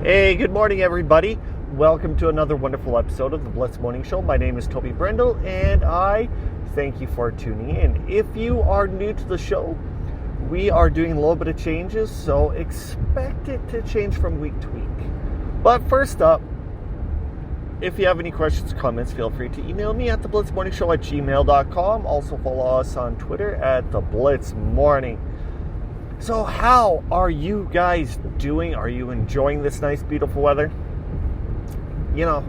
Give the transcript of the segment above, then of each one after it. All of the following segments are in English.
Hey, good morning, everybody. Welcome to another wonderful episode of the Blitz Morning Show. My name is Toby Brendel, and I thank you for tuning in. If you are new to the show, we are doing a little bit of changes, so expect it to change from week to week. But first up, if you have any questions or comments, feel free to email me at theblitzmorningshow@gmail.com. Also follow us on Twitter at theblitzmorning. So how are you guys doing? Are you enjoying this nice, beautiful weather? You know,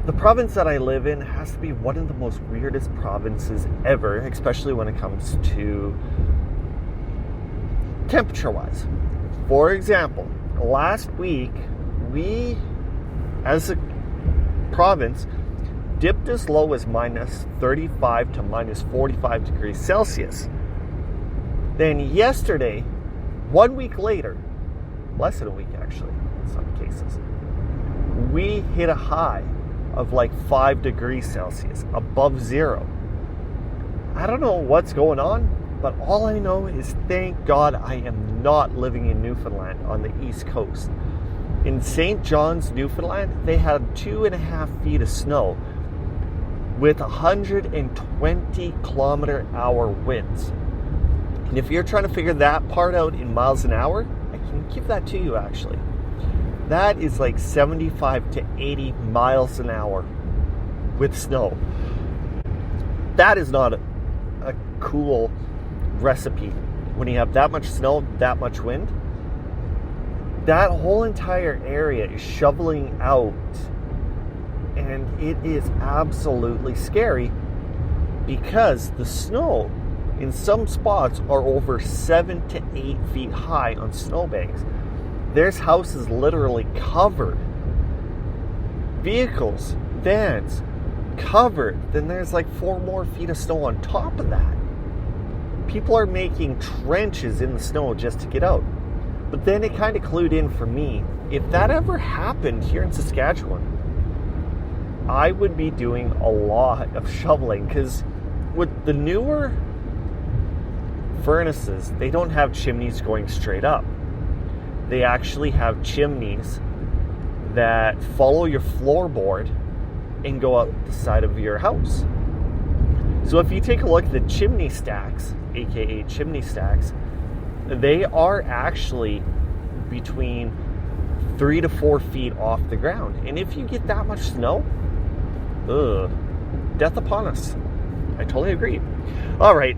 the province that I live in has to be one of the most weirdest provinces ever, especially when it comes to temperature-wise. For example, last week, we, as a province, dipped as low as minus 35 to minus 45 degrees Celsius. Then yesterday, 1 week later, less than a week actually, in some cases, we hit a high of like 5 degrees Celsius, above zero. I don't know what's going on, but all I know is thank God I am not living in Newfoundland on the East Coast. In St. John's, Newfoundland, they had 2.5 feet of snow with 120 kilometer-hour winds. And if you're trying to figure that part out in miles an hour, I can give that to you actually. That is like 75 to 80 miles an hour with snow. That is not a cool recipe when you have that much snow, that much wind. That whole entire area is shoveling out, and it is absolutely scary because the snow in some spots are over 7 to 8 feet high on snowbanks. There's houses literally covered. Vehicles, vans, covered. Then there's like 4 more feet of snow on top of that. People are making trenches in the snow just to get out. But then it kind of clued in for me, if that ever happened here in Saskatchewan, I would be doing a lot of shoveling, because with the newer furnaces, they don't have chimneys going straight up. They actually have chimneys that follow your floorboard and go up the side of your house. So if you take a look at the chimney stacks, aka chimney stacks, they are actually between 3 to 4 feet off the ground. And if you get that much snow, death upon us. I totally agree. All right,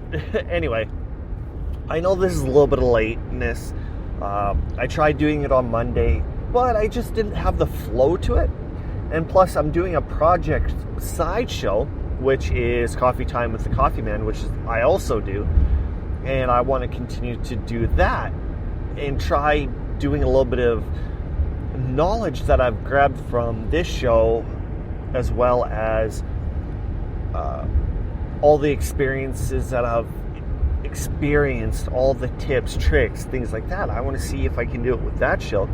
anyway, I know this is a little bit of lateness. I tried doing it on Monday, but I just didn't have the flow to it. And plus, I'm doing a project sideshow, which is Coffee Time with the Coffee Man, which I also do. And I want to continue to do that and try doing a little bit of knowledge that I've grabbed from this show, as well as all the experiences that I've experienced, all the tips, tricks, things like that. I want to see if I can do it with that show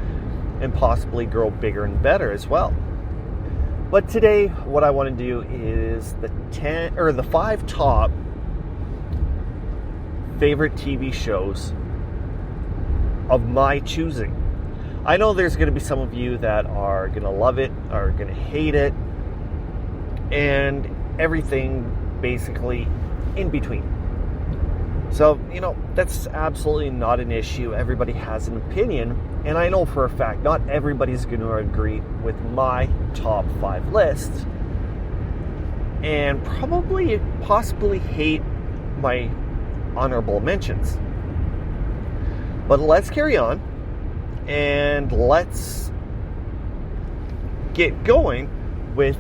and possibly grow bigger and better as well. But today, what I want to do is the 5 top favorite TV shows of my choosing. I know there's going to be some of you that are going to love it, are going to hate it, and everything basically in between. So, you know, that's absolutely not an issue. Everybody has an opinion, and I know for a fact not everybody's going to agree with my top 5 list, and possibly hate my honorable mentions. But let's carry on, and let's get going with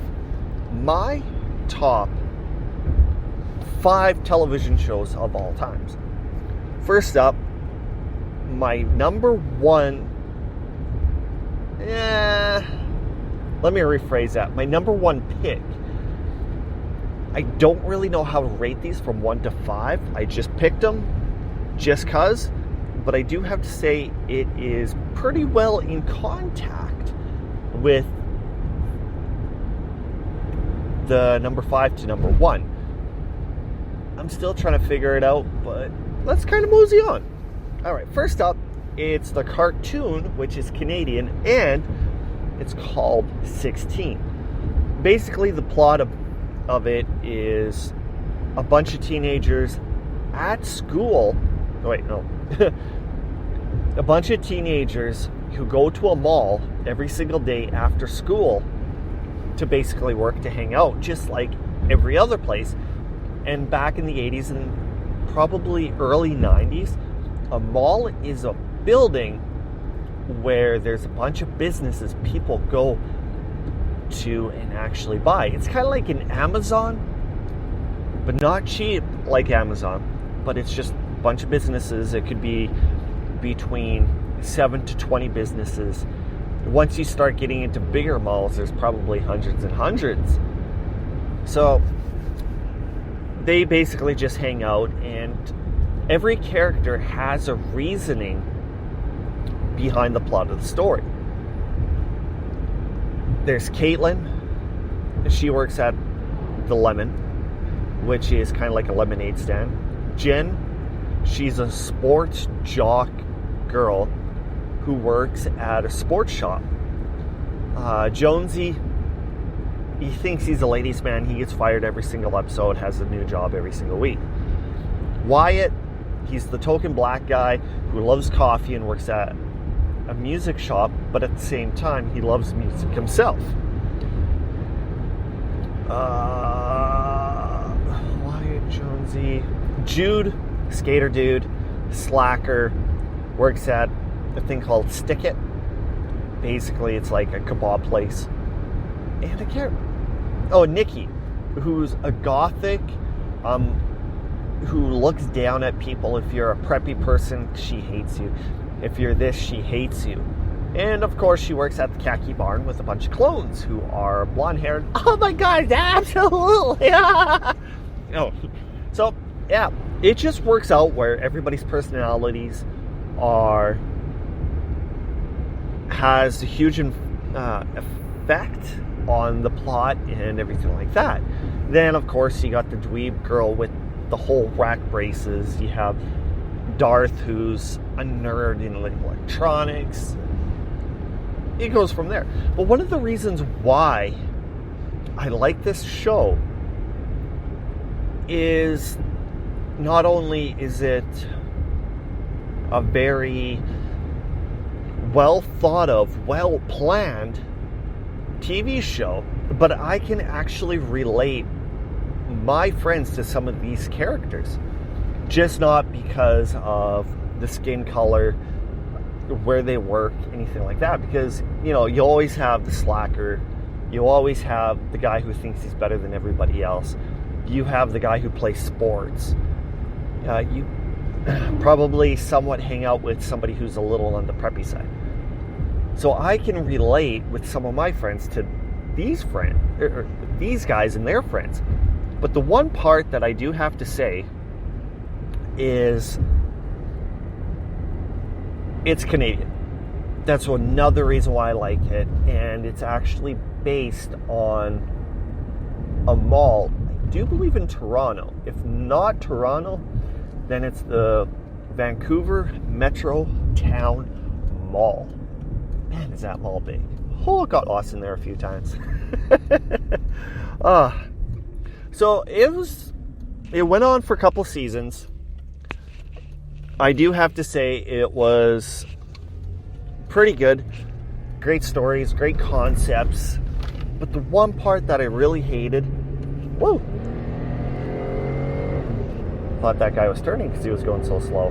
my top 5 television shows of all times. First up, my number 1. Let me rephrase that. My number 1 pick. I don't really know how to rate these from 1 to 5. I just picked them just cause. But I do have to say it is pretty well in contact with the number 5 to number 1. I'm still trying to figure it out, but let's kind of mosey on. All right, first up, It's the cartoon, which is Canadian, and it's called 16. Basically, the plot of it is a bunch of teenagers at school. Wait, no. A bunch of teenagers who go to a mall every single day after school to basically work, to hang out, just like every other place. And back in the 80s and probably early 90s, a mall is a building where there's a bunch of businesses people go to and actually buy. It's kind of like an Amazon, but not cheap like Amazon, but it's just a bunch of businesses. It could be between 7 to 20 businesses. Once you start getting into bigger malls, there's probably hundreds and hundreds. So they basically just hang out, and every character has a reasoning behind the plot of the story. There's Caitlin. She works at the Lemon, which is kind of like a lemonade stand. Jen, she's a sports jock girl who works at a sports shop. Jonesy, he thinks he's a ladies' man. He gets fired every single episode, has a new job every single week. Wyatt, he's the token black guy who loves coffee and works at a music shop, but at the same time, he loves music himself. Wyatt, Jonesy, Jude, skater dude, slacker, works at a thing called Stick It. Basically, it's like a kebab place. And I can't... Oh, Nikki, who's a gothic, who looks down at people. If you're a preppy person, she hates you. If you're this, she hates you. And of course, she works at the Khaki Barn with a bunch of clones who are blonde-haired. Oh my God, absolutely! Oh, so yeah, it just works out where everybody's personalities has a huge effect on the plot and everything like that. Then, of course, you got the dweeb girl with the whole rack braces. You have Darth, who's a nerd in electronics. It goes from there. But one of the reasons why I like this show is not only is it a very well thought of, well planned TV show, but I can actually relate my friends to some of these characters. Just not because of the skin color, where they work, anything like that. Because, you know, you always have the slacker. You always have the guy who thinks he's better than everybody else. You have the guy who plays sports. You probably somewhat hang out with somebody who's a little on the preppy side. So I can relate with some of my friends to these guys and their friends. But the one part that I do have to say is it's Canadian. That's another reason why I like it. And it's actually based on a mall, I do believe in Toronto. If not Toronto, then it's the Vancouver Metro Town Mall. Man, is that mall big. Oh, I got lost in there a few times. So it went on for a couple seasons. I do have to say it was pretty good. Great stories, great concepts. But the one part that I really hated... Whoa! Thought that guy was turning because he was going so slow.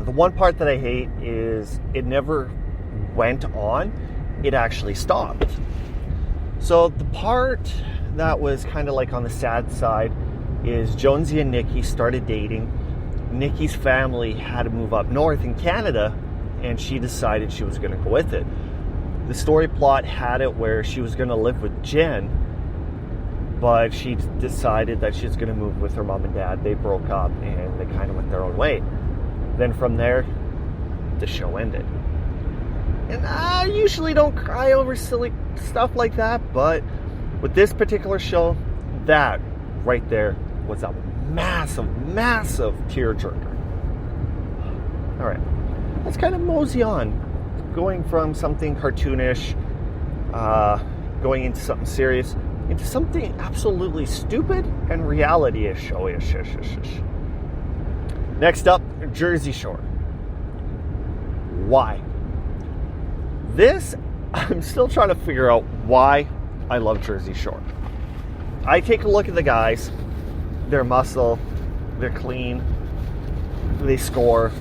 The one part that I hate is it never went on. It actually stopped. So the part that was kind of like on the sad side is Jonesy and Nikki started dating. Nikki's family had to move up north in Canada, and she decided she was going to go with it. The story plot had it where she was going to live with Jen, but she decided that she was going to move with her mom and dad. They broke up, and they kind of went their own way. Then from there, the show ended. And I usually don't cry over silly stuff like that, but with this particular show, that right there was a massive, massive tearjerker. All right, let's kind of mosey on, going from something cartoonish, going into something serious, into something absolutely stupid and reality-ish. Oh, yes. Next up, Jersey Shore. Why? This, I'm still trying to figure out why I love Jersey Shore. I take a look at the guys, their muscle, they're clean, they score,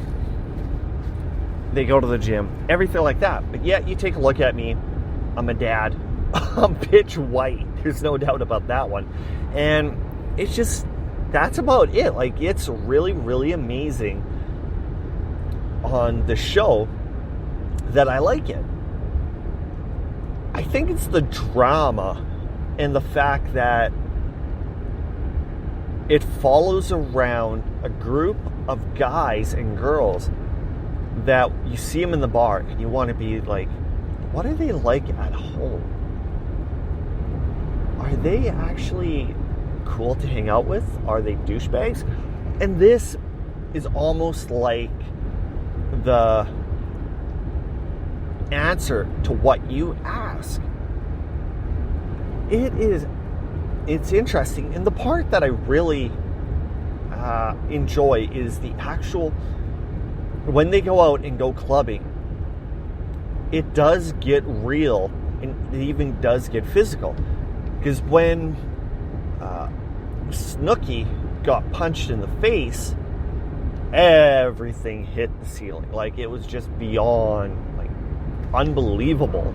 they go to the gym, everything like that. But yet you take a look at me, I'm a dad, I'm pitch white, there's no doubt about that one. And it's just, that's about it. Like, it's really, really amazing on the show that I like it. I think it's the drama and the fact that it follows around a group of guys and girls that you see them in the bar and you want to be like, what are they like at home? Are they actually cool to hang out with? Are they douchebags? And this is almost like the answer to what you ask. It's interesting, and the part that I really enjoy is the actual, when they go out and go clubbing, it does get real, and it even does get physical. Because when Snooki got punched in the face, everything hit the ceiling. Like, it was just beyond, like, unbelievable.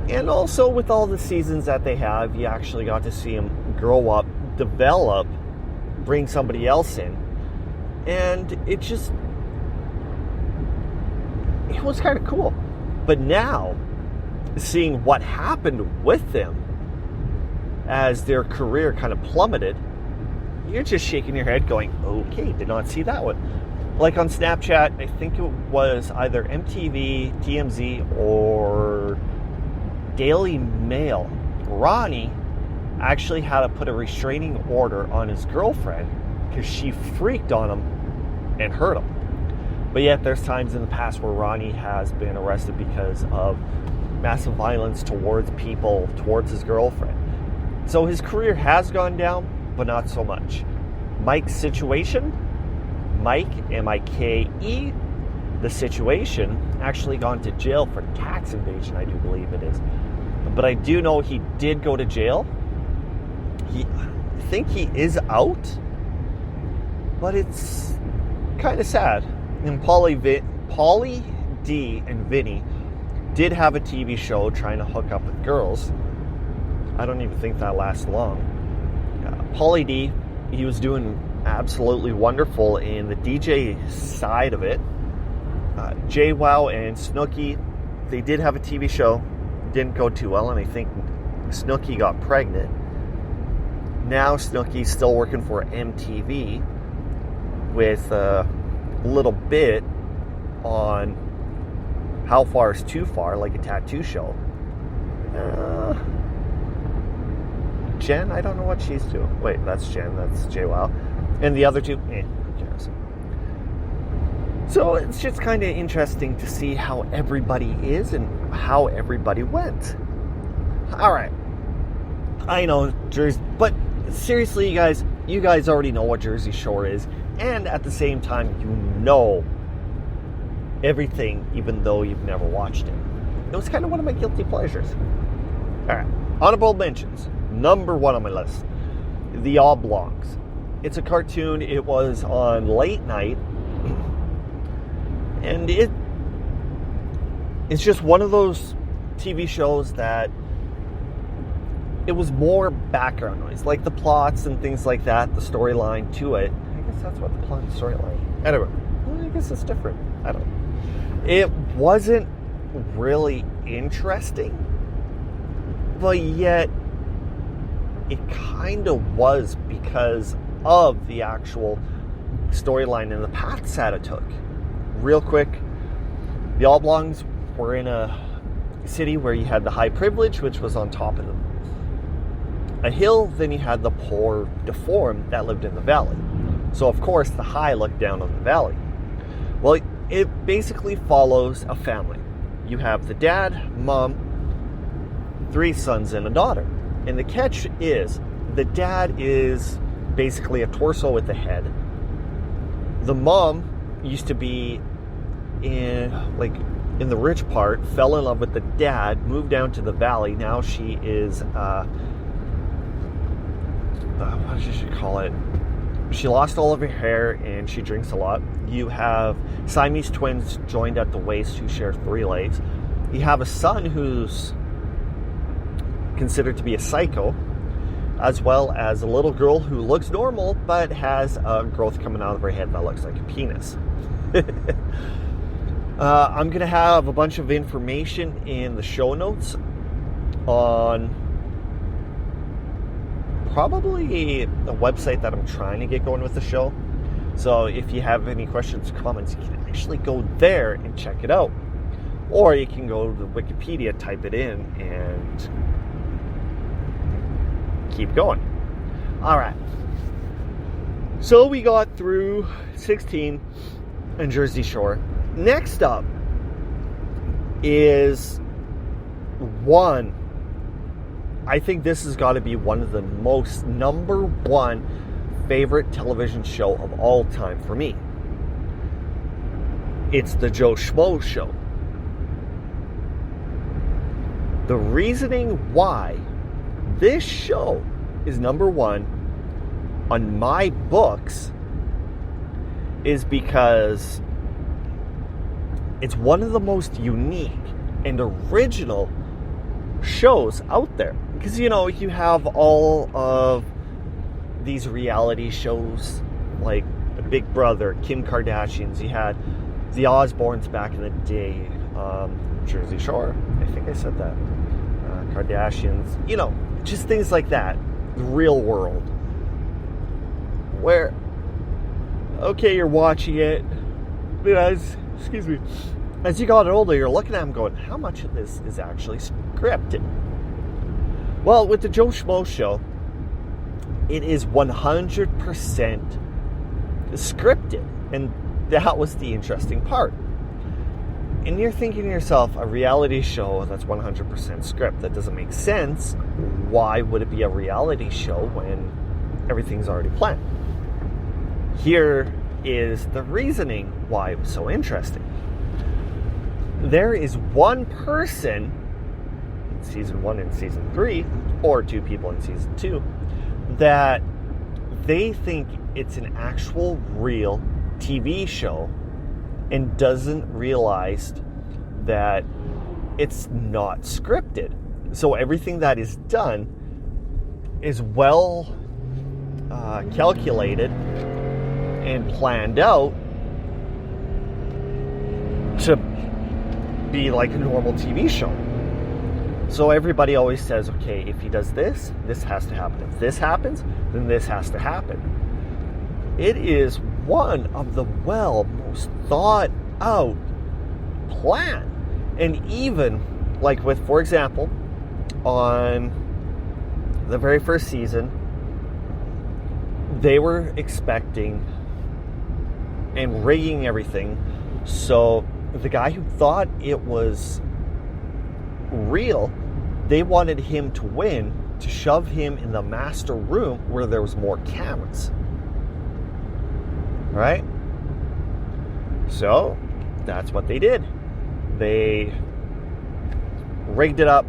And also, with all the seasons that they have, you actually got to see them grow up, develop, bring somebody else in. And it was kind of cool. But now, seeing what happened with them as their career kind of plummeted, you're just shaking your head going, okay, did not see that one. Like on Snapchat, I think it was either MTV, TMZ, or Daily Mail. Ronnie actually had to put a restraining order on his girlfriend because she freaked on him and hurt him. But yet there's times in the past where Ronnie has been arrested because of massive violence towards people, towards his girlfriend. So his career has gone down, but not so much. Mike's situation, Mike, M-I-K-E, the situation, actually gone to jail for tax evasion, I do believe it is. But I do know he did go to jail. I think he is out, but it's kind of sad. And Pauly D and Vinny did have a TV show trying to hook up with girls. I don't even think that lasts long. Pauly D, he was doing absolutely wonderful in the DJ side of it. JWoww and Snooki, they did have a TV show. Didn't go too well, and I think Snooki got pregnant. Now Snooki's still working for MTV with a little bit on How Far Is Too Far, like a tattoo show. Jen, I don't know what she's doing. Wait, that's Jen, that's JWoww. And the other two, who cares? So it's just kind of interesting to see how everybody is and how everybody went. All right. I know Jersey, but seriously, you guys already know what Jersey Shore is. And at the same time, you know everything, even though you've never watched it. It was kind of one of my guilty pleasures. All right. Honorable mentions. Number 1 on my list. The Oblongs. It's a cartoon. It was on late night. And it's just one of those TV shows that it was more background noise, like the plots and things like that, the storyline to it. I guess that's what the plot and storyline. Anyway, I guess it's different. I don't know. It wasn't really interesting, but yet it kind of was because of the actual storyline and the paths that it took. Real quick, the Oblongs were in a city where you had the high privilege, which was on top of a hill. Then you had the poor, deformed that lived in the valley. So, of course, the high looked down on the valley. Well, it basically follows a family. You have the dad, mom, 3 sons, and a daughter. And the catch is, the dad is basically a torso with a head. The mom used to be in the rich part, fell in love with the dad, moved down to the valley. Now she is, what should you call it? She lost all of her hair and she drinks a lot. You have Siamese twins joined at the waist who share 3 legs. You have a son who's considered to be a psycho, as well as a little girl who looks normal but has a growth coming out of her head that looks like a penis. I'm going to have a bunch of information in the show notes on probably a website that I'm trying to get going with the show. So if you have any questions or comments, you can actually go there and check it out. Or you can go to the Wikipedia, type it in, and keep going. All right. So we got through 16 and Jersey Shore. Next up is one. I think this has got to be one of the most number one favorite television show of all time for me. It's the Joe Schmo Show. The reasoning why this show is number one on my books is because it's one of the most unique and original shows out there. Because, you know, you have all of these reality shows like Big Brother, Kim Kardashians. You had the Osbournes back in the day, Jersey Shore. I think I said that. Kardashians. You know, just things like that. The real world. Where, okay, you're watching it, but as you got older, you're looking at them going, how much of this is actually scripted? Well, with the Joe Schmo Show, it is 100% scripted. And that was the interesting part. And you're thinking to yourself, a reality show that's 100% script, that doesn't make sense. Why would it be a reality show when everything's already planned? Here is the reasoning why it was so interesting. There is one person in season 1 and season 3, or 2 people in season 2, that they think it's an actual real TV show and doesn't realize that it's not scripted. So everything that is done is well calculated and planned out to be like a normal TV show. So everybody always says, okay, if he does this, this has to happen. If this happens, then this has to happen. It is one of the most thought out plan. And even like with, for example, on the very first season, they were expecting and rigging everything. So the guy who thought it was real, they wanted him to win, to shove him in the master room where there was more cameras. Right? So that's what they did. They rigged it up,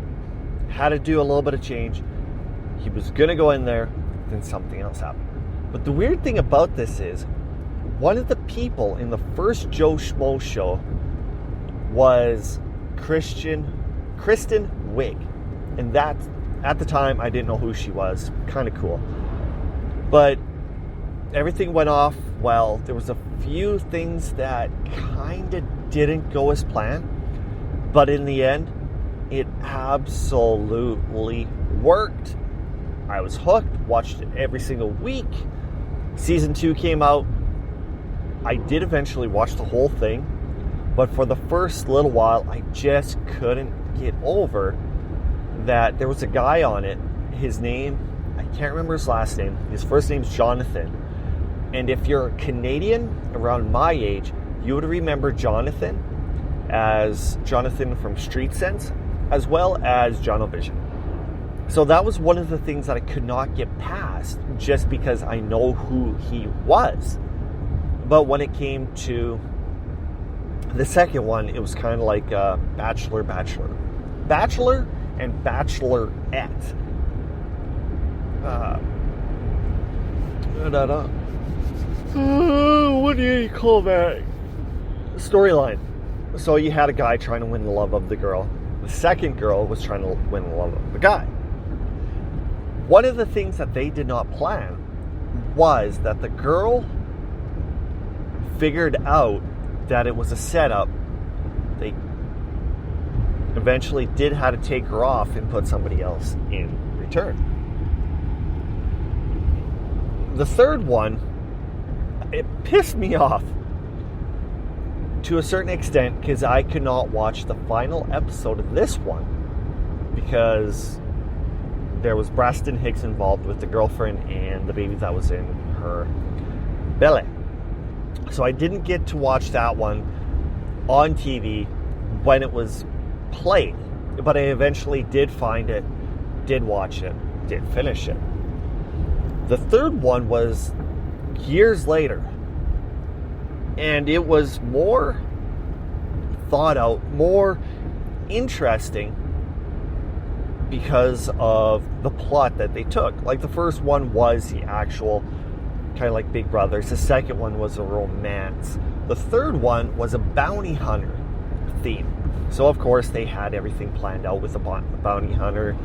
had to do a little bit of change. He was going to go in there, then something else happened. But the weird thing about this is, one of the people in the first Joe Schmo Show was Kristen Wiig. And that, at the time, I didn't know who she was. Kind of cool. But everything went off well. There was a few things that kind of didn't go as planned. But in the end, it absolutely worked. I was hooked, watched it every single week. Season 2 came out. I did eventually watch the whole thing, but for the first little while, I just couldn't get over that there was a guy on it. His name, I can't remember his last name. His first name's Jonathan. And if you're Canadian around my age, you would remember Jonathan as Jonathan from Street Sense, as well as Jonovision. So that was one of the things that I could not get past just because I know who he was. But when it came to the second one, it was kind of like Bachelor and Bachelorette. What do you call that? Storyline. So you had a guy trying to win the love of the girl. The second girl was trying to win the love of the guy. One of the things that they did not plan was that the girl figured out that it was a setup. They eventually did have to take her off and put somebody else in return. The third one, it pissed me off to a certain extent because I could not watch the final episode of this one because there was Braxton Hicks involved with the girlfriend and the baby that was in her belly. So I didn't get to watch that one on TV when it was played, but I eventually did find it, did watch it, did finish it. The third one was years later, and it was more thought out, more interesting because of the plot that they took. Like the first one was the actual kind of like Big Brothers. The second one was a romance. The third one was a bounty hunter theme. So of course they had everything planned out with the bounty hunter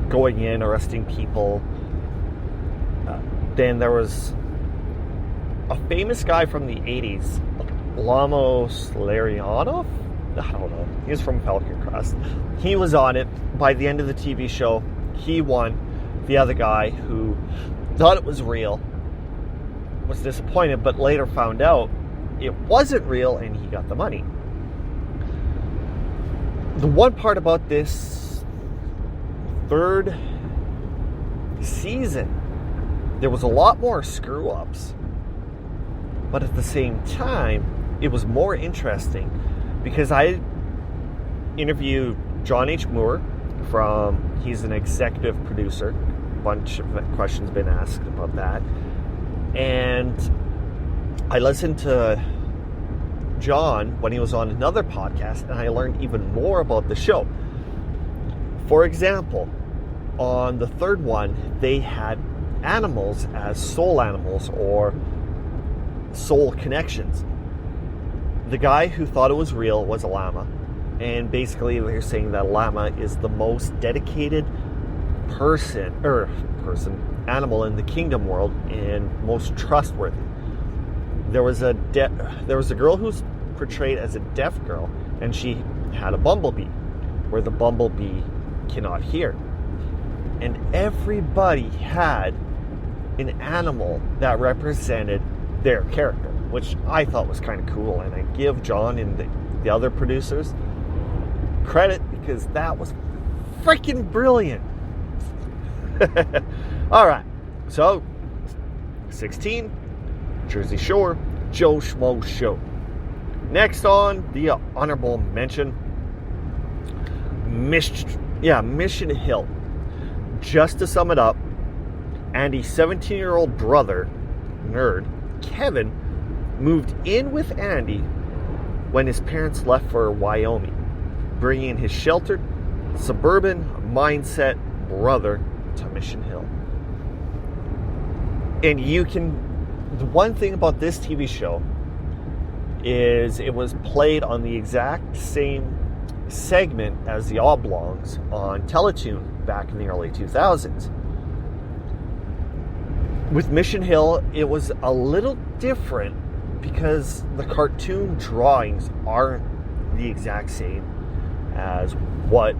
going in, arresting people. Then there was a famous guy from the 80s, Lamos Larionov? I don't know. He was from Pelican Crest. He was on it. By the end of the TV show, he won. The other guy who thought it was real was disappointed, but later found out it wasn't real and he got the money. The one part about this third season, there was a lot more screw-ups, but at the same time, it was more interesting because I interviewed John H. Moore he's an executive producer. A bunch of questions been asked about that. And I listened to John when he was on another podcast, and I learned even more about the show. For example, on the third one, they had animals as soul animals or soul connections. The guy who thought it was real was a llama, and basically they're saying that llama is the most dedicated animal in the kingdom world and most trustworthy. There was a girl who's portrayed as a deaf girl, and she had a bumblebee where the bumblebee cannot hear, and everybody had an animal that represented their character, which I thought was kind of cool. And I give John and the other producers credit because that was freaking brilliant. All right, so 16, Jersey Shore, Joe Schmo Show. Next on the honorable mention, Mission Hill. Just to sum it up, Andy's 17-year-old brother, nerd, Kevin, moved in with Andy when his parents left for Wyoming, bringing his sheltered, suburban mindset brother to Mission Hill. And the one thing about this TV show is it was played on the exact same segment as the Oblongs on Teletoon back in the early 2000s. With Mission Hill, it was a little different because the cartoon drawings aren't the exact same as what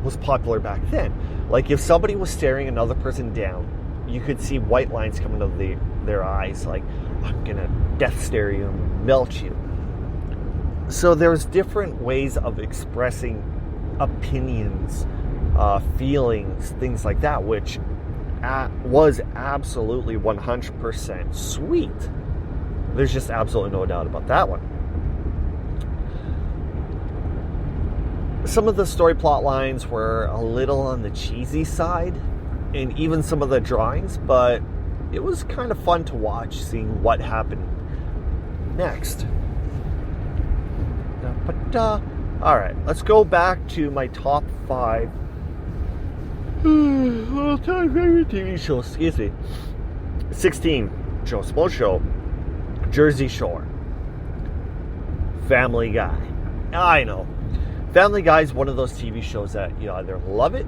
was popular back then. Like if somebody was staring another person down, you could see white lines coming out of their eyes, like, I'm gonna death stare you and melt you. So there's different ways of expressing opinions, feelings, things like that, which was absolutely 100% sweet. There's just absolutely no doubt about that one. Some of the story plot lines were a little on the cheesy side, and even some of the drawings, but it was kind of fun to watch, seeing what happened next. Alright, let's go back to my top 5 all-time favorite TV shows. Excuse me. 16, Joe Smo Show, Jersey Shore, Family Guy. I know. Family Guy is one of those TV shows that you either love it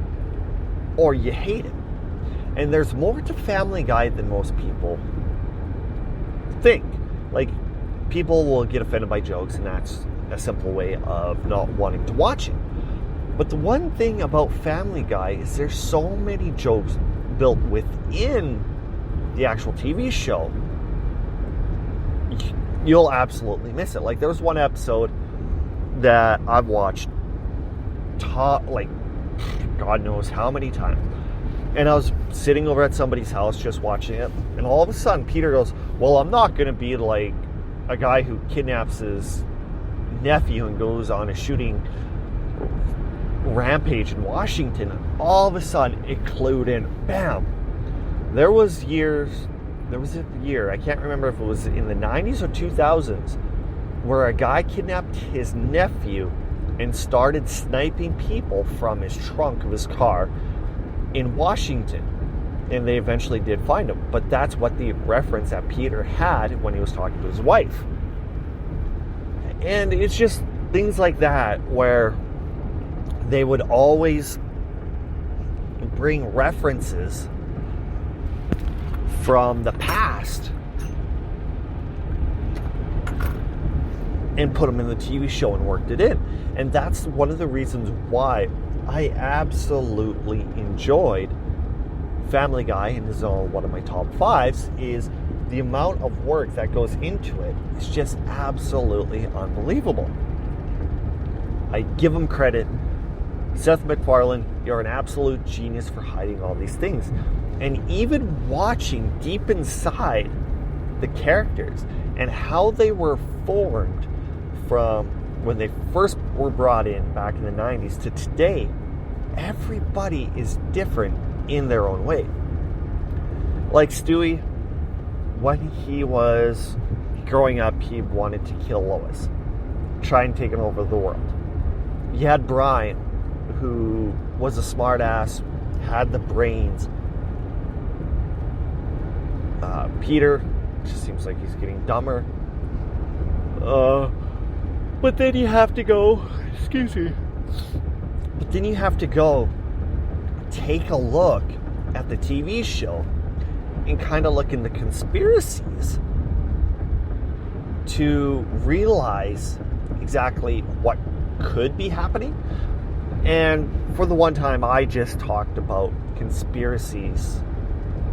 or you hate it. And there's more to Family Guy than most people think. Like, people will get offended by jokes, and that's a simple way of not wanting to watch it. But the one thing about Family Guy is there's so many jokes built within the actual TV show, you'll absolutely miss it. Like, there was one episode that I've watched God knows how many times, and I was sitting over at somebody's house just watching it, and all of a sudden Peter goes, well, I'm not going to be like a guy who kidnaps his nephew and goes on a shooting rampage in Washington. And all of a sudden it clued in. Bam. There was a year, I can't remember if it was in the 90s or 2000s, where a guy kidnapped his nephew and started sniping people from his trunk of his car in Washington. And they eventually did find him. But that's what the reference that Peter had when he was talking to his wife. And it's just things like that where they would always bring references from the past and put them in the TV show and worked it in. And that's one of the reasons why I absolutely enjoyed Family Guy, and is one of my top 5s, is the amount of work that goes into it is just absolutely unbelievable. I give him credit. Seth MacFarlane, you're an absolute genius for hiding all these things. And even watching deep inside the characters and how they were formed from when they first were brought in back in the 90s to today, everybody is different in their own way. Like Stewie, when he was growing up, he wanted to kill Lois, try and take over the world. You had Brian, who was a smart ass, had the brains. Peter just seems like he's getting dumber. But then you have to go, but then you have to go take a look at the TV show and kind of look into conspiracies to realize exactly what could be happening. And for the one time, I just talked about conspiracies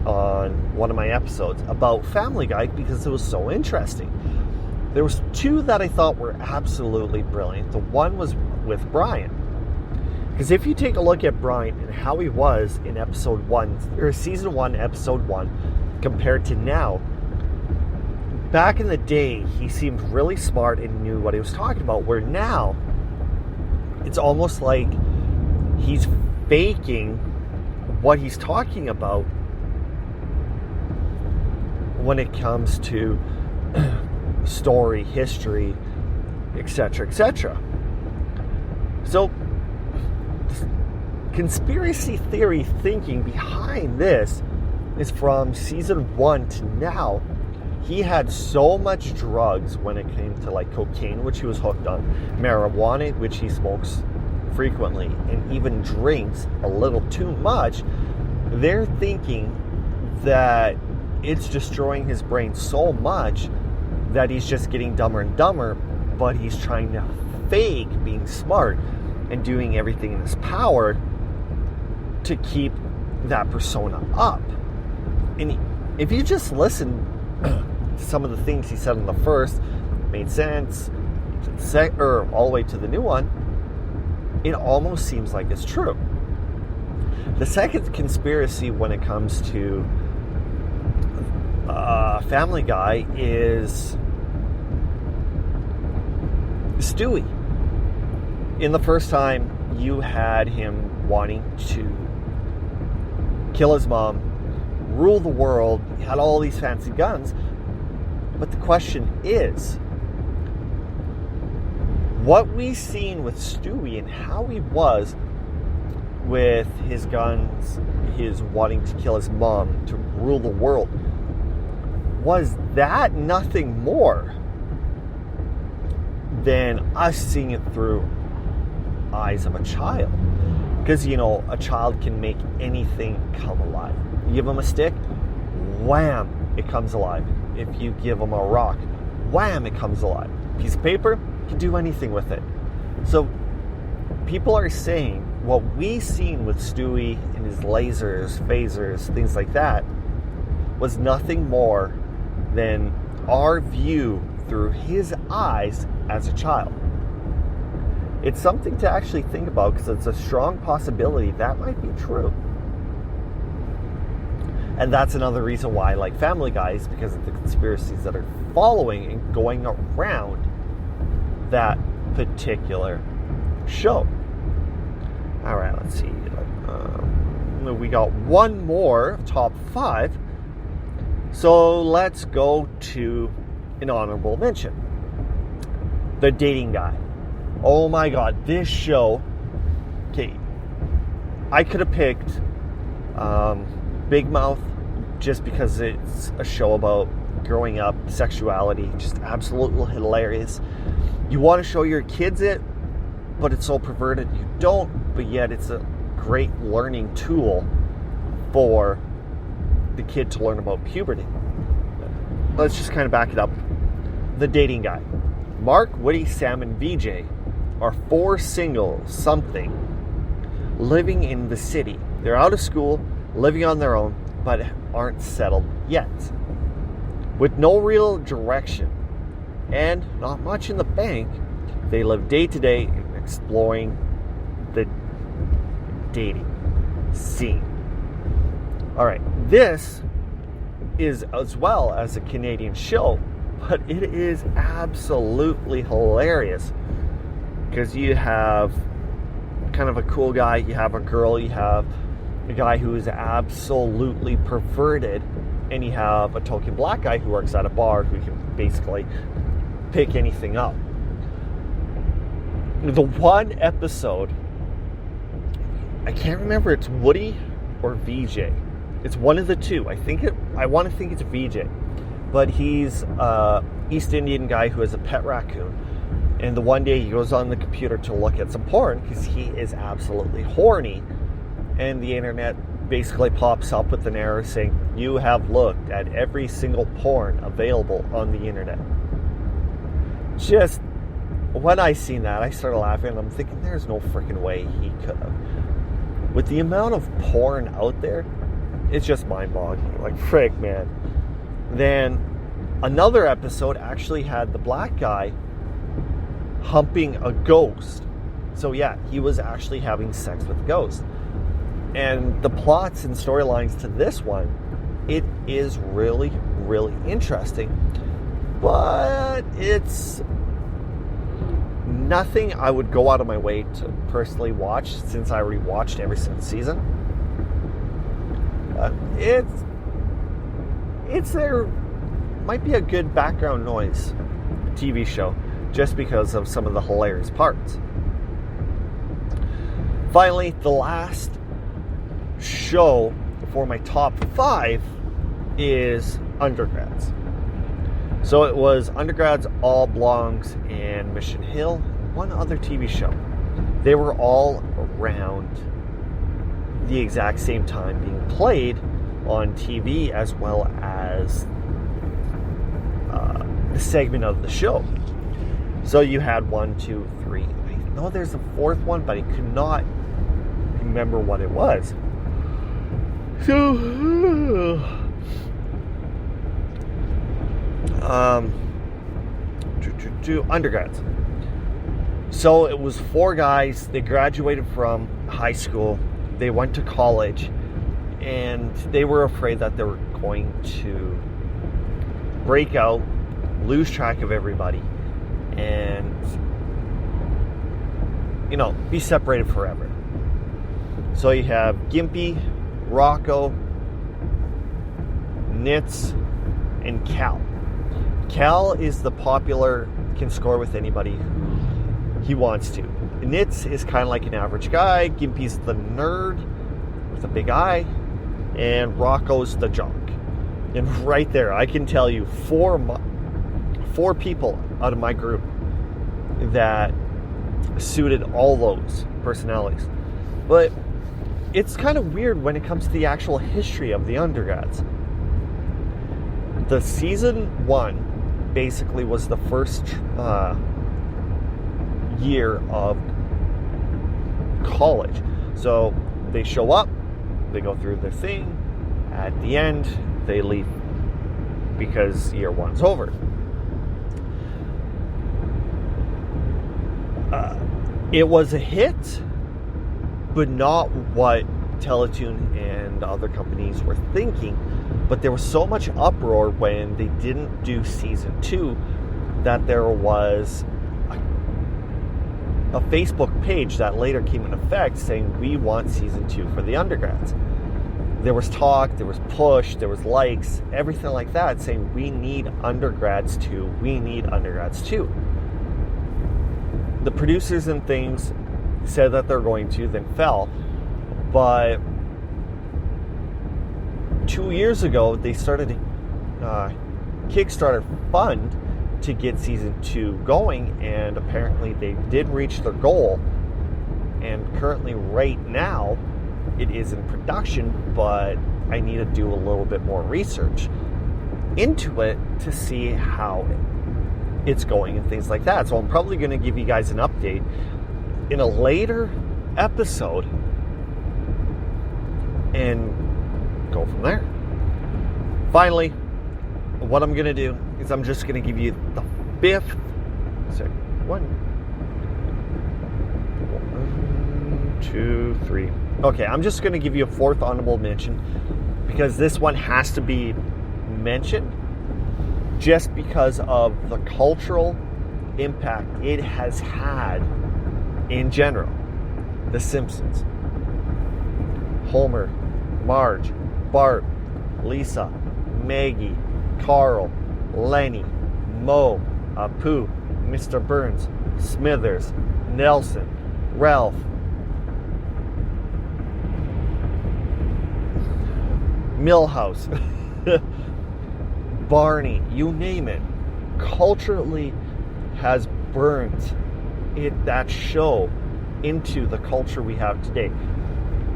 on one of my episodes about Family Guy because it was so interesting. There was 2 that I thought were absolutely brilliant. The one was with Brian. Because if you take a look at Brian and how he was in episode 1, or season 1, episode 1, compared to now, back in the day, he seemed really smart and knew what he was talking about, where now, it's almost like he's faking what he's talking about when it comes to story, history, etc., etc. So, conspiracy theory thinking behind this is from season 1 to now. He had so much drugs when it came to like cocaine, which he was hooked on, marijuana, which he smokes frequently, and even drinks a little too much. They're thinking that it's destroying his brain so much that he's just getting dumber and dumber, but he's trying to fake being smart and doing everything in his power to keep that persona up. And if you just listen to some of the things he said in the first, made sense, all the way to the new one, it almost seems like it's true. The second conspiracy when it comes to Family Guy is Stewie. In the first time, you had him wanting to kill his mom, rule the world, he had all these fancy guns. But the question is, what we seen with Stewie and how he was with his guns, his wanting to kill his mom, to rule the world, was that nothing more than us seeing it through eyes of a child? Because, a child can make anything come alive. You give them a stick, wham, it comes alive. If you give them a rock, wham, it comes alive. Piece of paper, you can do anything with it. So people are saying what we seen with Stewie and his lasers, phasers, things like that was nothing more than our view through his eyes as a child. It's something to actually think about, because it's a strong possibility that might be true. And that's another reason why I like Family Guy, is because of the conspiracies that are following and going around that particular show. All right, let's see. We got one more top 5. So let's go to an honorable mention. The Dating Guy. Oh my God, this show. Okay, I could have picked Big Mouth just because it's a show about growing up, sexuality, just absolutely hilarious. You want to show your kids it, but it's so perverted you don't, but yet it's a great learning tool for the kid to learn about puberty. Let's just kind of back it up. The Dating Guy. Mark, Woody, Sam, and VJ are 4 single something living in the city. They're out of school, living on their own, but aren't settled yet. With no real direction and not much in the bank, they live day to day exploring the dating scene. All right, this is as well as a Canadian show, but it is absolutely hilarious, because you have kind of a cool guy, you have a girl, you have a guy who is absolutely perverted, and you have a token black guy who works at a bar who can basically pick anything up. The one episode, I can't remember, it's Woody or VJ. It's one of the two. I want to think it's VJ. But he's East Indian guy who has a pet raccoon. And the one day he goes on the computer to look at some porn because he is absolutely horny. And the internet basically pops up with an error saying, you have looked at every single porn available on the internet. Just, when I seen that, I started laughing, and I'm thinking, there's no freaking way he could have. With the amount of porn out there, it's just mind-boggling. Like, frick, man. Then another episode actually had the black guy humping a ghost. So yeah, he was actually having sex with a ghost. And the plots and storylines to this one, it is really, really interesting. But it's nothing I would go out of my way to personally watch, since I already watched every single season. It's there might be a good background noise TV show, just because of some of the hilarious parts. Finally, the last show for my top 5 is Undergrads. So it was Undergrads, All Belongs, and Mission Hill, one other TV show. They were all around the exact same time being played on TV, as well as the segment of the show. So you had 1, 2, 3. I know there's a 4th one, but I could not remember what it was. So, Undergrads. So it was 4 guys. They graduated from high school. they went to college, and they were afraid that they were going to break out, lose track of everybody, and, be separated forever. So you have Gimpy, Rocco, Nitz, and Cal. Cal is the popular, can score with anybody he wants to. Nitz is kind of like an average guy. Gimpy's the nerd with a big eye, and Rocco's the jock. And right there, I can tell you four people out of my group that suited all those personalities. But it's kind of weird when it comes to the actual history of the undergrads. The season 1 basically was the first year of college. So they show up, they go through their thing, at the end they leave because year 1's over. It was a hit, but not what Teletoon and other companies were thinking. But there was so much uproar when they didn't do season 2 that there was a Facebook page that later came in effect saying, we want season 2 for the undergrads. There was talk, there was push, there was likes, everything like that, saying we need undergrads too, we need undergrads too. The producers and things said that they're going to, then fell. But 2 years ago, they started a Kickstarter fund to get season 2 going, and apparently they did reach their goal. And currently, right now, it is in production, but I need to do a little bit more research into it to see how it's going and things like that. So I'm probably going to give you guys an update in a later episode and go from there. Finally, what I'm going to do is I'm just going to give you the fifth. One, two, three. Okay, I'm just going to give you a fourth honorable mention because this one has to be mentioned just because of the cultural impact it has had in general. The Simpsons. Homer, Marge, Bart, Lisa, Maggie, Carl, Lenny, Moe, Apu, Mr. Burns, Smithers, Nelson, Ralph, Milhouse, Barney, you name it, culturally has burnt that show into the culture we have today.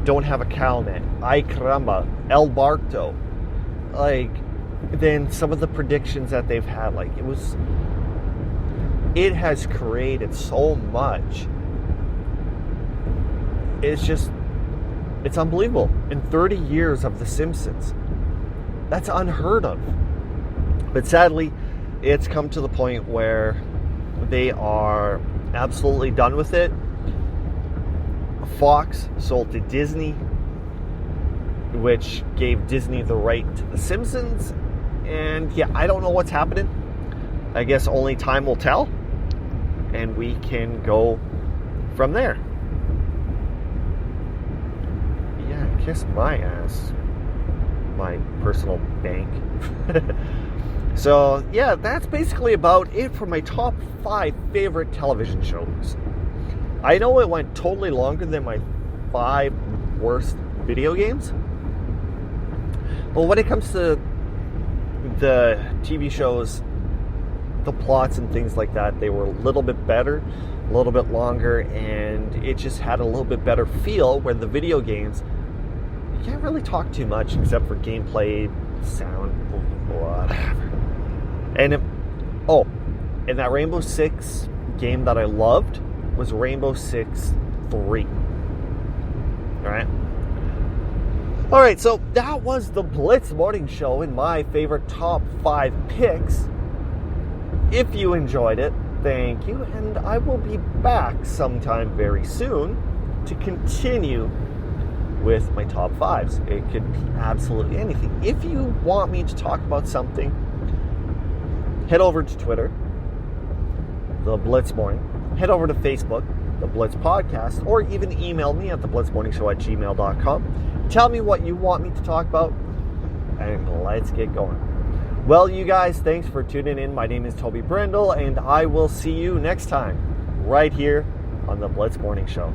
Don't Have a Cowman, Ay Caramba, El Barto. Then some of the predictions that they've had, it has created so much. It's unbelievable. In 30 years of The Simpsons, that's unheard of. But sadly, it's come to the point where they are absolutely done with it. Fox sold to Disney, which gave Disney the right to The Simpsons. And yeah, I don't know what's happening. I guess only time will tell. And we can go from there. Yeah, kiss my ass. My personal bank. So, yeah, that's basically about it for my top 5 favorite television shows. I know it went totally longer than my 5 worst video games. But when it comes to the TV shows, the plots and things like that, they were a little bit better, a little bit longer, and it just had a little bit better feel, where the video games, you can't really talk too much except for gameplay, sound, whatever. And that Rainbow Six game that I loved was Rainbow Six 3. Alright, so that was the Blitz Morning Show and my favorite top 5 picks. If you enjoyed it, thank you, and I will be back sometime very soon to continue with my top fives. It could be absolutely anything. If you want me to talk about something, head over to Twitter, The Blitz Morning. Head over to Facebook, The Blitz Podcast, or even email me at theblitzmorningshow@gmail.com. Tell me what you want me to talk about, and let's get going. Well, you guys, thanks for tuning in. My name is Toby Brindle, and I will see you next time right here on The Blitz Morning Show.